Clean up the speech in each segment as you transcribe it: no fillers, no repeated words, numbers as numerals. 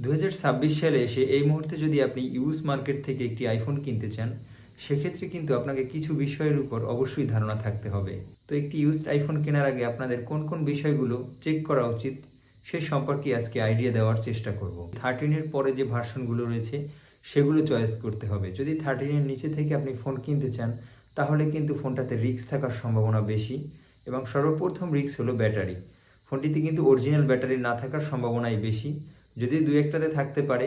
2026 সালে এসে এই মুহূর্তে যদি আপনি ইউজ মার্কেট থেকে একটি আইফোন কিনতে চান, সেক্ষেত্রে কিন্তু আপনাকে কিছু বিষয়ের উপর অবশ্যই ধারণা থাকতে হবে। তো একটি ইউজড আইফোন কেনার আগে আপনাদের কোন কোন বিষয়গুলো চেক করা উচিত সে সম্পর্কে আজকে আইডিয়া দেওয়ার চেষ্টা করব। 13-এর পরে যে ভার্সনগুলো রয়েছে সেগুলো চয়েস করতে হবে। যদি 13-এর নিচে থেকে আপনি ফোন কিনতে চান, তাহলে কিন্তু ফোনটাতে রিস্ক থাকার সম্ভাবনা বেশি এবং সর্বপ্রথম রিস্ক হলো ব্যাটারি। ফোনটিতে কিন্তু অরিজিনাল ব্যাটারি না থাকার সম্ভাবনাই বেশি, যদি দুই একটাতে থাকতে পারে,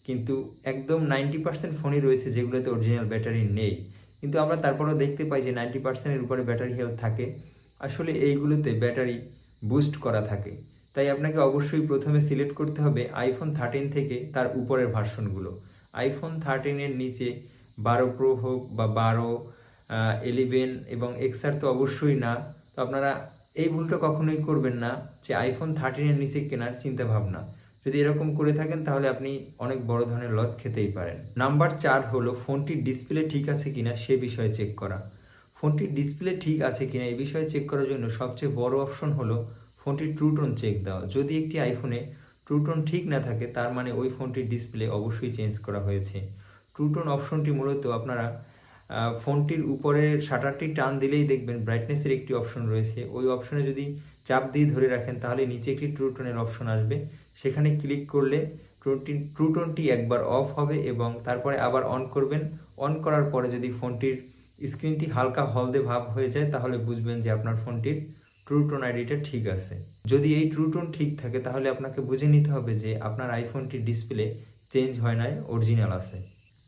কিন্তু একদম 90% ফোনই রয়েছে যেগুলোতে অরিজিনাল ব্যাটারি নেই। কিন্তু আমরা তারপরেও দেখতে পাই যে 90%-এর উপরে ব্যাটারি হেলথ থাকে। আসলে এইগুলোতে ব্যাটারি বুস্ট করা থাকে। তাই আপনাকে অবশ্যই প্রথমে সিলেক্ট করতে হবে আইফোন 13 থেকে তার উপরের ভার্সনগুলো। আইফোন 13-এর নিচে 12 প্রো হোক বা 12, 11 এবং এক্সআর তো অবশ্যই না। তো আপনারা এই ভুলটা কখনোই করবেন না যে আইফোন 13-এর নিচে কেনার চিন্তা ভাবনা। যদি এরকম করে থাকেন তাহলে আপনি অনেক বড় ধরনের লস খেতেই পারেন। নাম্বার 4 হলো ফোনটির ডিসপ্লে ঠিক আছে কিনা সে বিষয়ে চেক করা। ফোনটির ডিসপ্লে ঠিক আছে কিনা এই বিষয়ে চেক করার জন্য সবচেয়ে বড় অপশন হলো ফোনটির ট্রু টোন চেক দেওয়া। যদি একটি আইফোনে ট্রু টোন ঠিক না থাকে, তার মানে ওই ফোনটির ডিসপ্লে অবশ্যই চেঞ্জ করা হয়েছে। ট্রু টোন অপশনটি মূলত আপনারা ফোনটির উপরের শাটারটি টান দিলেই দেখবেন ব্রাইটনেসের একটি অপশন রয়েছে। ওই অপশনে যদি চাপ দিয়ে ধরে রাখেন তাহলে নিচে একটি ট্রু টোনের অপশন আসবে। সেখানে ক্লিক করলে ট্রু টোনটি একবার অফ হবে এবং তারপরে আবার অন করবেন। অন করার পরে যদি ফোনটির স্ক্রিনটি হালকা হলদে ভাব হয়ে যায় তাহলে বুঝবেন যে আপনার ফোনটির ট্রু টোন আইডিটা ঠিক আছে। যদি এই ট্রু টোন ঠিক থাকে তাহলে আপনাকে বুঝে নিতে হবে যে আপনার আইফোনটির ডিসপ্লে চেঞ্জ হয় নাই, অরিজিনাল আছে।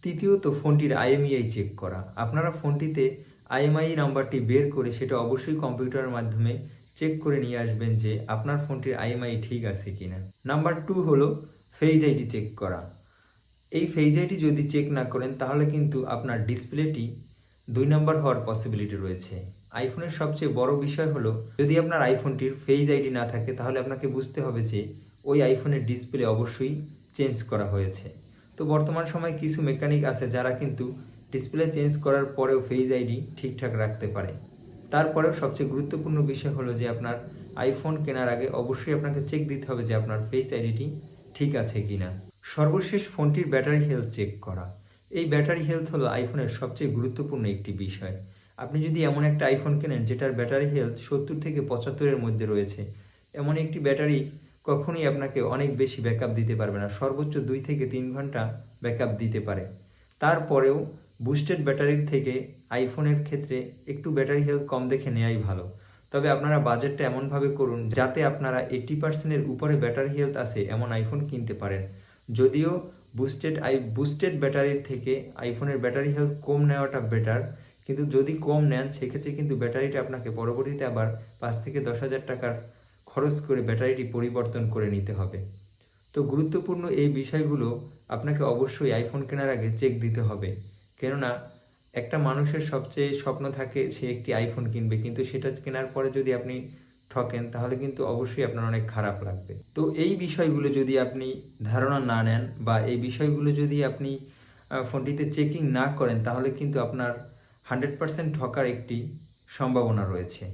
তৃতীয়ত ফোনটির আইএমইআই চেক করা। আপনারা ফোনটিতে আইএমআই নাম্বারটি বের করে সেটা অবশ্যই কম্পিউটারের মাধ্যমে চেক করে নিয়ে আসবেন যে আপনার ফোনটির আইএমআই ঠিক আছে কিনা। নাম্বার 2 হলো ফেজ আইডি চেক করা। এই ফেজ আইডি যদি চেক না করেন তাহলে কিন্তু আপনার ডিসপ্লেটি 2 নাম্বার হওয়ার পসিবিলিটি রয়েছে। আইফোনের সবচেয়ে বড় বিষয় হলো যদি আপনার আইফোনটির ফেজ আইডি না থাকে তাহলে আপনাকে বুঝতে হবে যে ওই আইফোনের ডিসপ্লে অবশ্যই চেঞ্জ করা হয়েছে। তো বর্তমান সময়ে কিছু মেকানিক আছে যারা কিন্তু ডিসপ্লে চেঞ্জ করার পরেও ফেজ আইডি ঠিকঠাক রাখতে পারে। তারপরেও সবচেয়ে গুরুত্বপূর্ণ বিষয় হলো যে আপনার আইফোন কেনার আগে অবশ্যই আপনাকে চেক দিতে হবে যে আপনার ফেস আইডিটি ঠিক আছে কিনা। সর্বশেষ ফোনটির ব্যাটারি হেলথ চেক করা। এই ব্যাটারি হেলথ হলো আইফোনের সবচেয়ে গুরুত্বপূর্ণ একটি বিষয়। আপনি যদি এমন একটা আইফোন কেনেন যেটার ব্যাটারি হেলথ 70 থেকে 75-এর মধ্যে রয়েছে, এমন একটি ব্যাটারি কখনোই আপনাকে অনেক বেশি ব্যাকআপ দিতে পারবে না। সর্বোচ্চ 2 থেকে 3 ঘন্টা ব্যাকআপ দিতে পারে। তারপরেও বুস্টেড ব্যাটারির থেকে আইফোনের ক্ষেত্রে একটু ব্যাটারি হেলথ কম দেখে নেওয়াই ভালো। তবে আপনারা বাজেটটা এমনভাবে করুন যাতে আপনারা 80%-এর উপরে ব্যাটারি হেলথ আছে এমন আইফোন কিনতে পারেন। যদিও বুস্টেড ব্যাটারির থেকে আইফোনের ব্যাটারি হেলথ কম নেওয়াটা বেটার, কিন্তু যদি কম নেন সেক্ষেত্রে কিন্তু ব্যাটারিটা আপনাকে পরবর্তীতে আবার 5 থেকে 10,000 টাকার খরচ করে ব্যাটারিটি পরিবর্তন করে নিতে হবে। তো গুরুত্বপূর্ণ এই বিষয়গুলো আপনাকে অবশ্যই আইফোন কেনার আগে চেক দিতে হবে। কেননা একটা মানুষের সবচেয়ে স্বপ্ন থাকে সে একটি আইফোন কিনবে, কিন্তু সেটা কেনার পরে যদি আপনি ঠকেন তাহলে কিন্তু অবশ্যই আপনার অনেক খারাপ লাগবে। তো এই বিষয়গুলো যদি আপনি ধারণা না নেন বা এই বিষয়গুলো যদি আপনি ফোনটিতে চেকিং না করেন তাহলে কিন্তু আপনার 100% ঠকার একটি সম্ভাবনা রয়েছে।